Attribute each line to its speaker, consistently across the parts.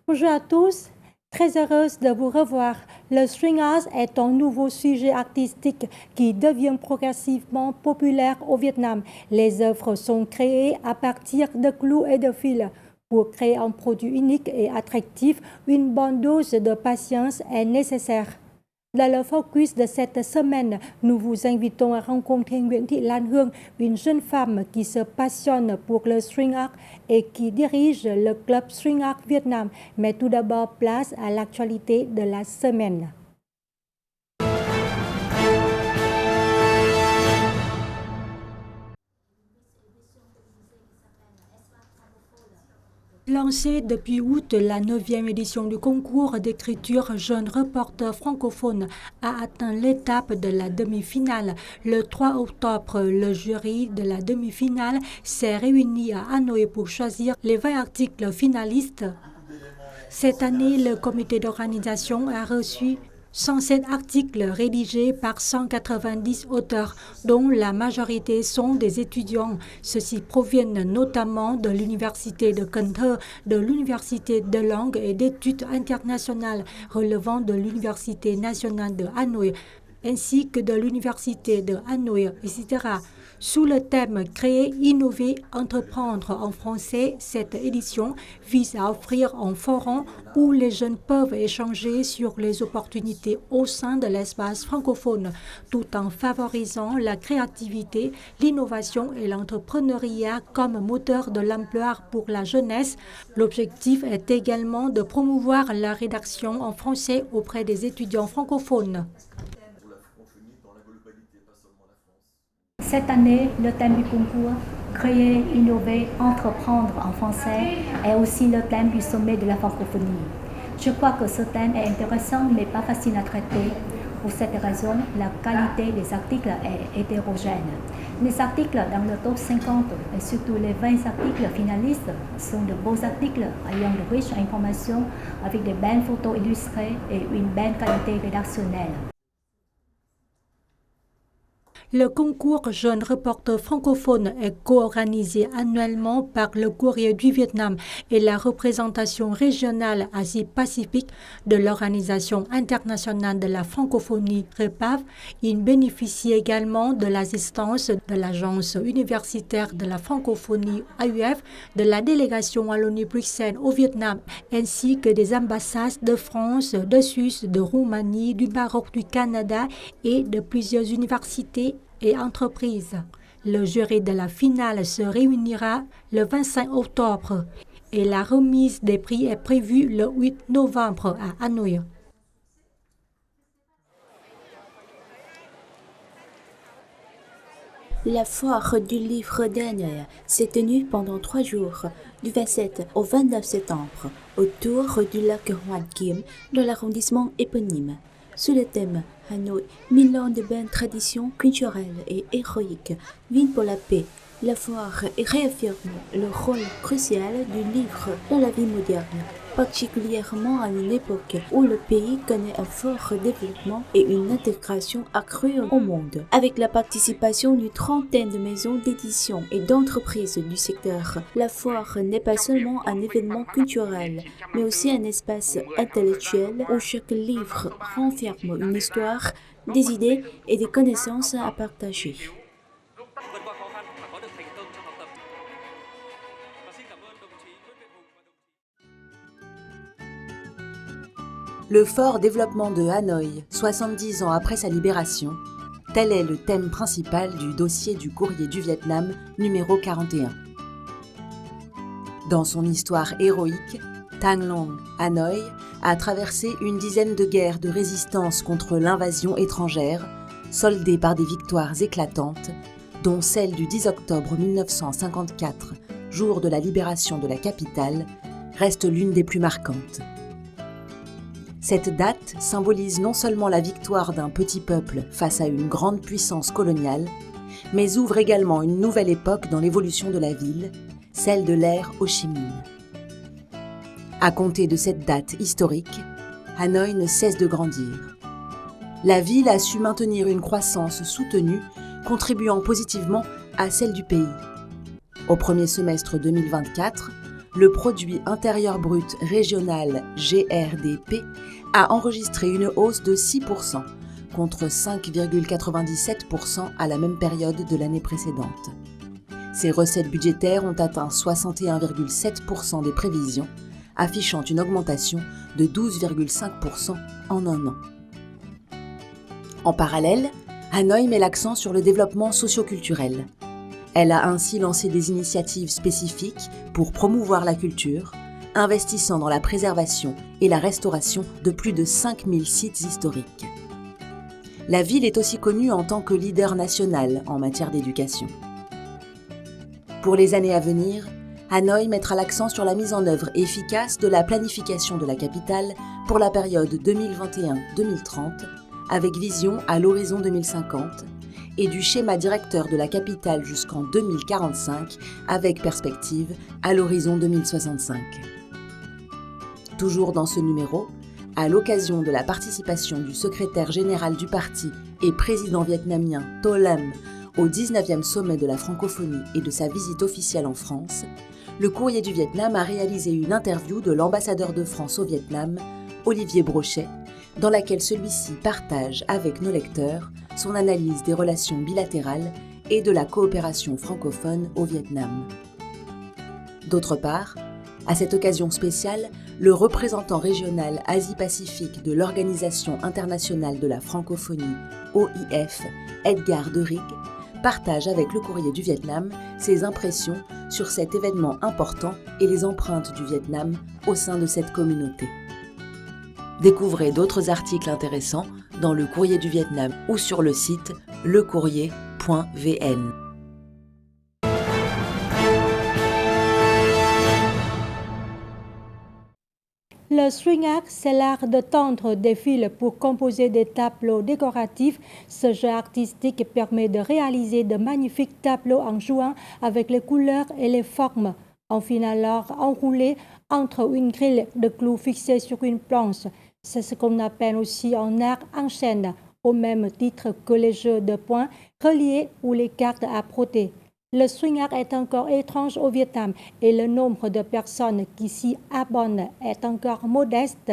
Speaker 1: Bonjour à tous, très heureuse de vous revoir. Le string art est un nouveau sujet artistique qui devient progressivement populaire au Vietnam. Les œuvres sont créées à partir de clous et de fils. Pour créer un produit unique et attractif, une bonne dose de patience est nécessaire. Dans le focus de cette semaine, nous vous invitons à rencontrer Nguyễn Thị Lan Hương, une jeune femme qui se passionne pour le string art et qui dirige le club String Art Vietnam. Mais tout d'abord, place à l'actualité de la semaine. Lancée depuis août, la 9e édition du concours d'écriture Jeune reporter francophone a atteint l'étape de la demi-finale. Le 3 octobre, le jury de la demi-finale s'est réuni à Hanoï pour choisir les 20 articles finalistes. Cette année, le comité d'organisation a reçu 107 articles rédigés par 190 auteurs, dont la majorité sont des étudiants. Ceux-ci proviennent notamment de l'Université de Cần Thơ, de l'Université de langue et d'études internationales relevant de l'Université nationale de Hanoï, ainsi que de l'Université de Hanoï, etc. Sous le thème « Créer, innover, entreprendre » en français, cette édition vise à offrir un forum où les jeunes peuvent échanger sur les opportunités au sein de l'espace francophone, tout en favorisant la créativité, l'innovation et l'entrepreneuriat comme moteur de l'emploi pour la jeunesse. L'objectif est également de promouvoir la rédaction en français auprès des étudiants francophones.
Speaker 2: Cette année, le thème du concours « Créer, innover, entreprendre » en français est aussi le thème du sommet de la francophonie. Je crois que ce thème est intéressant mais pas facile à traiter. Pour cette raison, la qualité des articles est hétérogène. Les articles dans le top 50 et surtout les 20 articles finalistes sont de beaux articles ayant de riches informations avec de belles photos illustrées et une belle qualité rédactionnelle.
Speaker 1: Le concours Jeune reporter francophone est co-organisé annuellement par le Courrier du Vietnam et la représentation régionale Asie-Pacifique de l'Organisation internationale de la francophonie REPAF. Il bénéficie également de l'assistance de l'Agence universitaire de la francophonie AUF, de la délégation Wallonie-Bruxelles au Vietnam, ainsi que des ambassades de France, de Suisse, de Roumanie, du Maroc, du Canada et de plusieurs universités et entreprises. Le jury de la finale se réunira le 25 octobre et la remise des prix est prévue le 8 novembre à Hanoï.
Speaker 3: La foire du livre d'Hanoï s'est tenue pendant 3 jours, du 27 au 29 septembre, autour du lac Hoan Kiem de l'arrondissement éponyme. Sous le thème Hanoï, 1000 ans de belles traditions culturelles et héroïques, ville pour la paix, la foire réaffirme le rôle crucial du livre dans la vie moderne, particulièrement à une époque où le pays connaît un fort développement et une intégration accrue au monde. Avec la participation d'une trentaine de maisons d'édition et d'entreprises du secteur, la foire n'est pas seulement un événement culturel, mais aussi un espace intellectuel où chaque livre renferme une histoire, des idées et des connaissances à partager.
Speaker 4: Le fort développement de Hanoï, 70 ans après sa libération, tel est le thème principal du dossier du Courrier du Vietnam numéro 41. Dans son histoire héroïque, Thang Long, Hanoï a traversé une dizaine de guerres de résistance contre l'invasion étrangère, soldées par des victoires éclatantes, dont celle du 10 octobre 1954, jour de la libération de la capitale, reste l'une des plus marquantes. Cette date symbolise non seulement la victoire d'un petit peuple face à une grande puissance coloniale, mais ouvre également une nouvelle époque dans l'évolution de la ville, celle de l'ère Ho Chi Minh. À compter de cette date historique, Hanoï ne cesse de grandir. La ville a su maintenir une croissance soutenue, contribuant positivement à celle du pays. Au premier semestre 2024, le produit intérieur brut régional GRDP a enregistré une hausse de 6%, contre 5,97% à la même période de l'année précédente. Ces recettes budgétaires ont atteint 61,7% des prévisions, affichant une augmentation de 12,5% en un an. En parallèle, Hanoï met l'accent sur le développement socio-culturel. Elle a ainsi lancé des initiatives spécifiques pour promouvoir la culture, investissant dans la préservation et la restauration de plus de 5000 sites historiques. La ville est aussi connue en tant que leader national en matière d'éducation. Pour les années à venir, Hanoï mettra l'accent sur la mise en œuvre efficace de la planification de la capitale pour la période 2021-2030, avec vision à l'horizon 2050, et du schéma directeur de la capitale jusqu'en 2045, avec perspective à l'horizon 2065. Toujours dans ce numéro, à l'occasion de la participation du secrétaire général du parti et président vietnamien To Lam au 19e sommet de la francophonie et de sa visite officielle en France, le Courrier du Vietnam a réalisé une interview de l'ambassadeur de France au Vietnam, Olivier Brochet, dans laquelle celui-ci partage avec nos lecteurs son analyse des relations bilatérales et de la coopération francophone au Vietnam. D'autre part, à cette occasion spéciale, le représentant régional Asie-Pacifique de l'Organisation internationale de la francophonie, OIF, Edgar Derig, partage avec le Courrier du Vietnam ses impressions sur cet événement important et les empreintes du Vietnam au sein de cette communauté. Découvrez d'autres articles intéressants dans le Courrier du Vietnam ou sur le site lecourrier.vn.
Speaker 1: Le string art, c'est l'art de tendre des fils pour composer des tableaux décoratifs. Ce jeu artistique permet de réaliser de magnifiques tableaux en jouant avec les couleurs et les formes. On finit alors enroulé entre une grille de clous fixée sur une planche. C'est ce qu'on appelle aussi un art en chaîne, au même titre que les jeux de points reliés ou les cartes à broder. Le string art est encore étrange au Vietnam et le nombre de personnes qui s'y abonnent est encore modeste.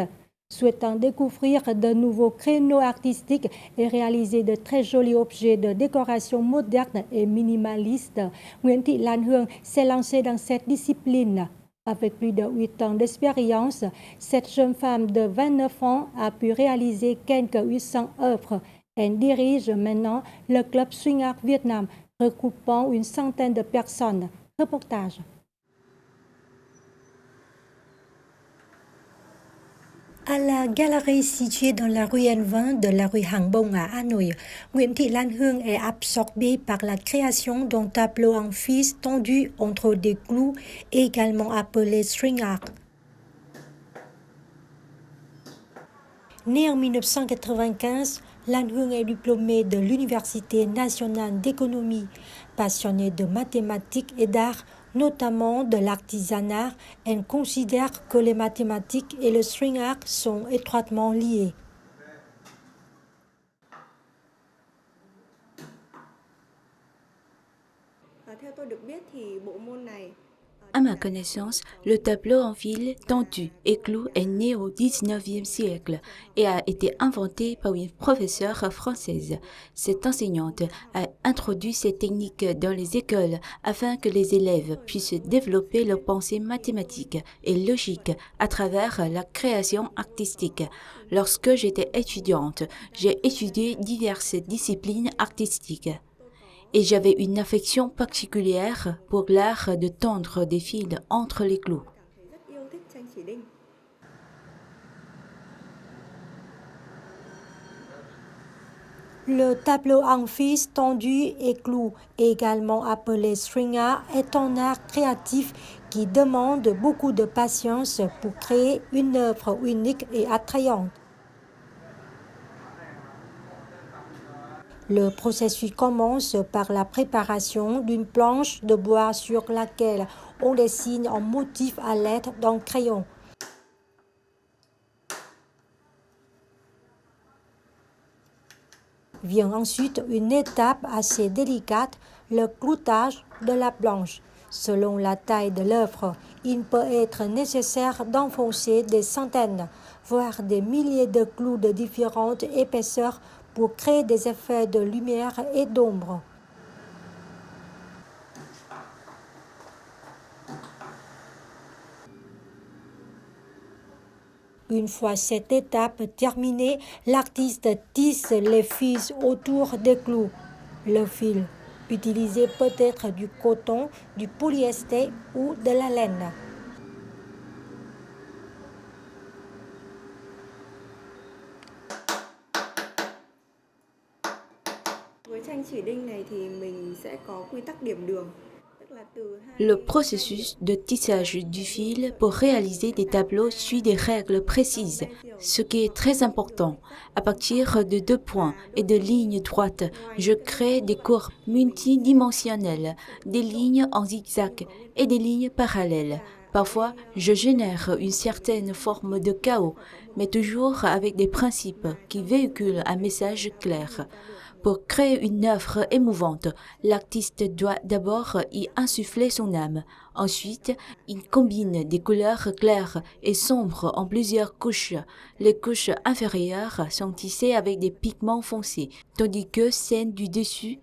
Speaker 1: Souhaitant découvrir de nouveaux créneaux artistiques et réaliser de très jolis objets de décoration moderne et minimaliste, Nguyễn Thị Lan Hương s'est lancée dans cette discipline. Avec plus de 8 ans d'expérience, cette jeune femme de 29 ans a pu réaliser quelques 800 œuvres. Elle dirige maintenant le club Swing Art Vietnam, regroupant une centaine de personnes. Reportage. À la galerie située dans la rue N20 de la rue Hàng Bông à Hanoï, Nguyễn Thị Lan Hương est absorbée par la création d'un tableau en fils tendu entre des clous, également appelé string art. Née en 1995, Lan Hương est diplômée de l'Université nationale d'économie. Passionnée de mathématiques et d'art, notamment de l'artisanat, elle considère que les mathématiques et le string art sont étroitement liés.
Speaker 3: À ma connaissance, le tableau en fil tendu et clou est né au XIXe siècle et a été inventé par une professeure française. Cette enseignante a introduit cette technique dans les écoles afin que les élèves puissent développer leur pensée mathématique et logique à travers la création artistique. Lorsque j'étais étudiante, j'ai étudié diverses disciplines artistiques. Et j'avais une affection particulière pour l'art de tendre des fils entre les clous.
Speaker 1: Le tableau en fils tendu et clou, également appelé string art, est un art créatif qui demande beaucoup de patience pour créer une œuvre unique et attrayante. Le processus commence par la préparation d'une planche de bois sur laquelle on dessine un motif à l'aide d'un crayon. Vient ensuite une étape assez délicate, le cloutage de la planche. Selon la taille de l'œuvre, Il peut être nécessaire d'enfoncer des centaines, voire des milliers de clous de différentes épaisseurs pour créer des effets de lumière et d'ombre. Une fois cette étape terminée, l'artiste tisse les fils autour des clous. Le fil utilisé peut être du coton, du polyester ou de la laine.
Speaker 5: Với tranh chỉ đinh này thì mình sẽ có quy tắc điểm đường.
Speaker 3: Le processus de tissage du fil pour réaliser des tableaux suit des règles précises, ce qui est très important. À partir de 2 points et de lignes droites, je crée des courbes multidimensionnelles, des lignes en zigzag et des lignes parallèles. Parfois, je génère une certaine forme de chaos, mais toujours avec des principes qui véhiculent un message clair. Pour créer une œuvre émouvante, l'artiste doit d'abord y insuffler son âme. Ensuite, il combine des couleurs claires et sombres en plusieurs couches. Les couches inférieures sont tissées avec des pigments foncés, tandis que celles du dessus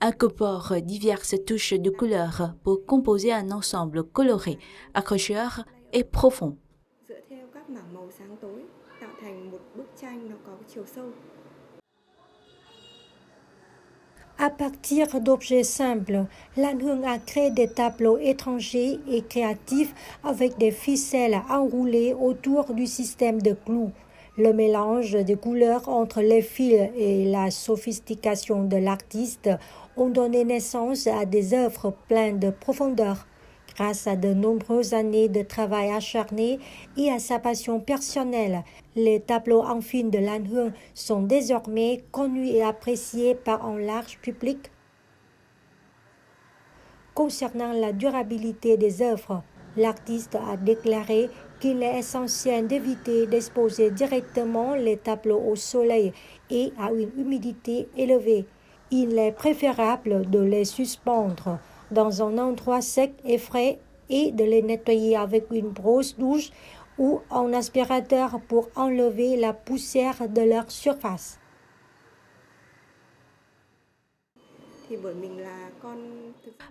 Speaker 3: incorporent diverses touches de couleurs pour composer un ensemble coloré, accrocheur et profond.
Speaker 5: Dựa theo các mảng màu sáng tối, tạo thành một bức tranh nó có chiều sâu.
Speaker 1: À partir d'objets simples, Lan Hương a créé des tableaux étrangers et créatifs avec des ficelles enroulées autour du système de clous. Le mélange des couleurs entre les fils et la sophistication de l'artiste ont donné naissance à des œuvres pleines de profondeur. Grâce à de nombreuses années de travail acharné et à sa passion personnelle, les tableaux en film de Lan Hương sont désormais connus et appréciés par un large public. Concernant la durabilité des œuvres, l'artiste a déclaré qu'il est essentiel d'éviter d'exposer directement les tableaux au soleil et à une humidité élevée. Il est préférable de les suspendre dans un endroit sec et frais et de les nettoyer avec une brosse douce ou un aspirateur pour enlever la poussière de leur surface.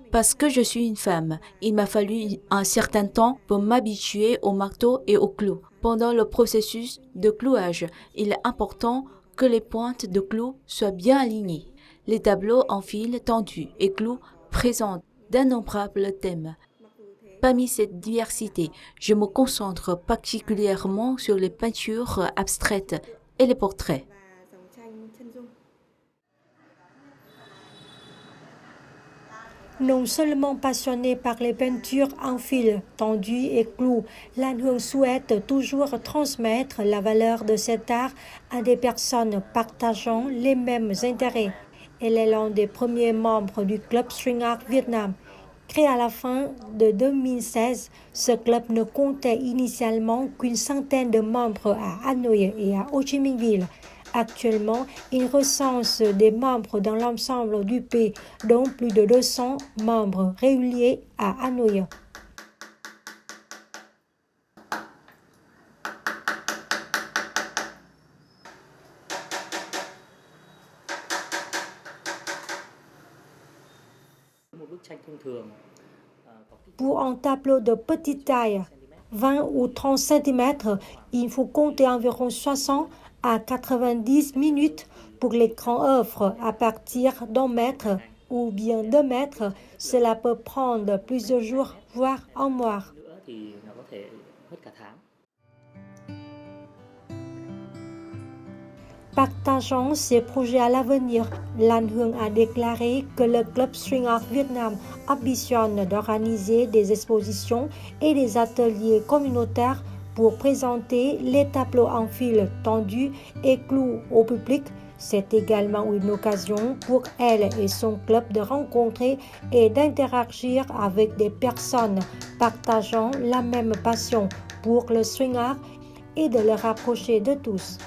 Speaker 3: Parce que je suis une femme, il m'a fallu un certain temps pour m'habituer au marteau et au clou. Pendant le processus de clouage, il est important que les pointes de clous soient bien alignées. Les tableaux en fil tendu et clous présentent d'innombrables thèmes. Parmi cette diversité, je me concentre particulièrement sur les peintures abstraites et les portraits.
Speaker 1: Non seulement passionné par les peintures en fil, tendu et clous, Lan Hương souhaite toujours transmettre la valeur de cet art à des personnes partageant les mêmes intérêts. Elle est l'un des premiers membres du Club String Art Vietnam. Créé à la fin de 2016, ce club ne comptait initialement qu'une centaine de membres à Hanoï et à Ho Chi Minh Ville. Actuellement, il recense des membres dans l'ensemble du pays, dont plus de 200 membres réguliers à Hanoï. Pour un tableau de petite taille, 20 ou 30 cm, il faut compter environ 60 à 90 minutes. Pour les grandes œuvres à partir d'1 mètre ou bien 2 mètres, cela peut prendre plusieurs jours, voire un mois. Partageant ses projets à l'avenir, Lan Hương a déclaré que le Club String Art Vietnam ambitionne d'organiser des expositions et des ateliers communautaires pour présenter les tableaux en fil tendu et clous au public. C'est également une occasion pour elle et son club de rencontrer et d'interagir avec des personnes partageant la même passion pour le string art et de le rapprocher de tous.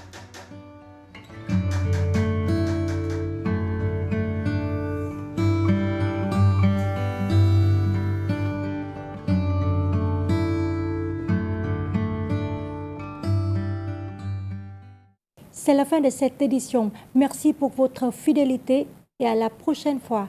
Speaker 1: C'est la fin de cette édition. Merci pour votre fidélité et à la prochaine fois.